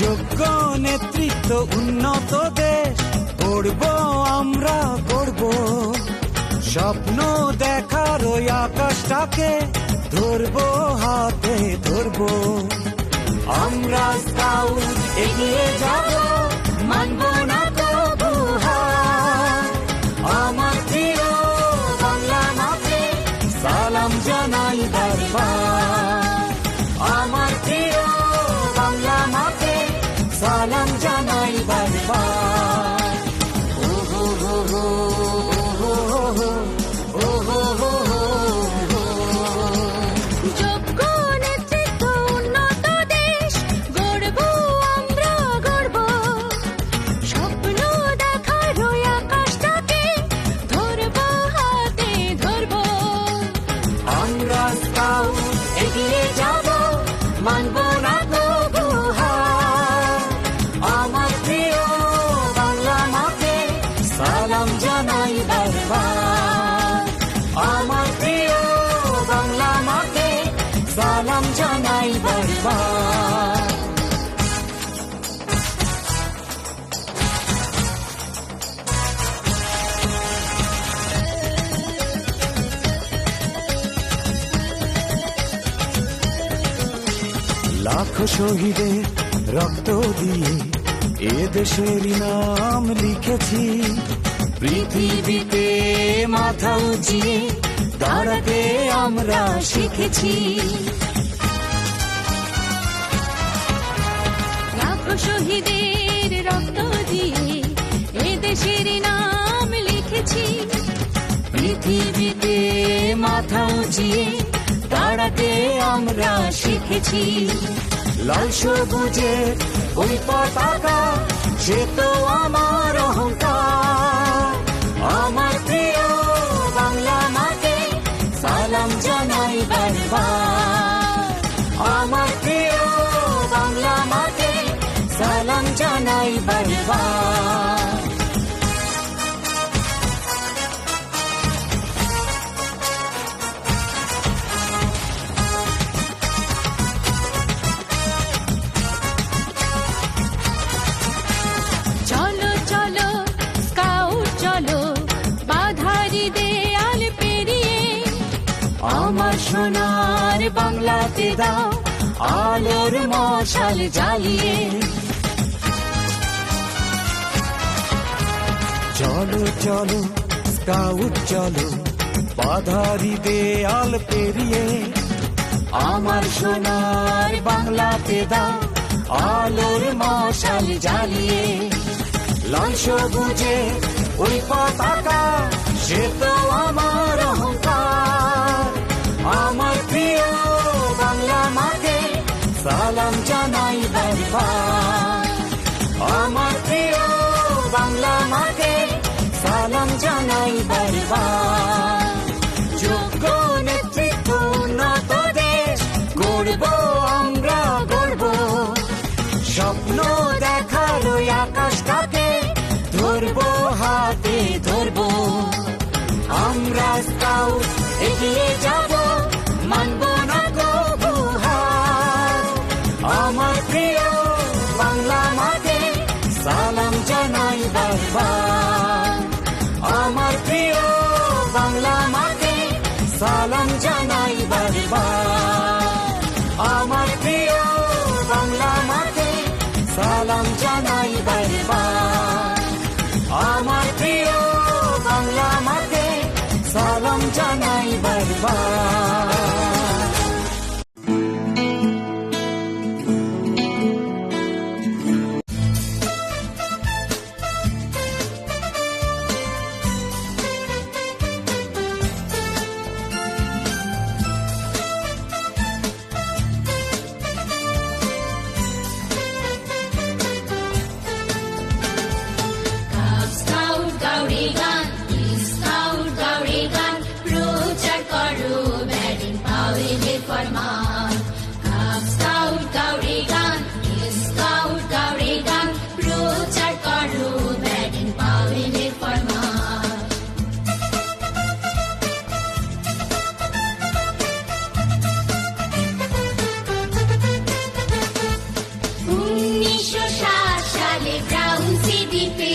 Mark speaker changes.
Speaker 1: যোগ্য নেতৃত্ব উন্নত দেশ গড়ব আমরা গড়ব, স্বপ্ন দেখার ওই আকাশটাকে ধরবো হাতে ধরবো। আমরা স্কাউট এগিয়ে যাব, মানব না তবু হার। আমার প্রিয় বাংলা মাকে সালাম জানাই বারবার। আমার প্রিয় বাংলা মাকে সালাম জানাই বারবার। ও হো হো হো হো হো ও হো হো হো।
Speaker 2: যোগ্য নেতৃত্ব উন্নত দেশ গড়ব আমরা গড়ব, স্বপ্ন দেখার ওই আকাশটাকে ধরব হাতে ধরব।
Speaker 1: আমরা স্কাউট এগিয়ে যাব, মানব না তবু হার। আমার প্রিয় বাংলা মাকে সালাম জানাই বারবার। আমার প্রিয় বাংলা মাকে সালাম জানাই বারবার। লাখো শহীদের রক্ত দিয়ে এ দেশের নাম লিখেছি, পৃথিবীতে মাথা উঁচিয়ে দাঁড়াতে আমরা শিখেছি।
Speaker 2: লাখো শহীদের রক্ত দিয়ে এ দেশের নাম লিখেছি,
Speaker 1: পৃথিবীতে মাথা উঁচিয়ে দাঁড়াতে আমরা শিখেছি। লাল সবুজের ওই পতাকা সে তো আমার অহংকার। আমার প্রিয় বাংলা মাকে সালাম জানাই বারবার। আমার প্রিয় বাংলা মাকে সালাম জানাই বারবার।
Speaker 2: চলো চলো স্কাউট চলো বাধারি দেয়াল পেরিয়ে,
Speaker 1: আমার সোনার বাংলাতে দাও আলোর মশাল জ্বালিয়ে। চলো চলো স্কাউট চলো বাধারি দেয়াল পেরিয়ে, আমার সোনার বাংলাতে দাও আলোর মশাল জ্বালিয়ে। লাল সবুজে ওই পতাকা সে তো আমার অহংকার। আমার প্রিয় বাংলা মাকে সালাম জানাই বারবার। আমার প্রিয় বাংলা মাকে সালাম জানাই বারবার। যোগ্য নেতৃত্ব উন্নত দেশ গড়ব আমরা গড়ব, স্বপ্ন দেখার ওই আকাশটাকে ধরবো হাতে ধরবো। আমরা স্কাউট এগিয়ে যাব, মানব না তবু হার। আমার প্রিয় বাংলা মাকে সালাম জানাই বারবার। আমার প্রিয় বাংলা মাকে সালাম জানাই বারবার। আমার প্রিয় বাংলা মাকে সালাম জানাই বারবার। আমার প্রিয় বাংলা মাকে সালাম জানাই বারবার।
Speaker 3: দ্বীপে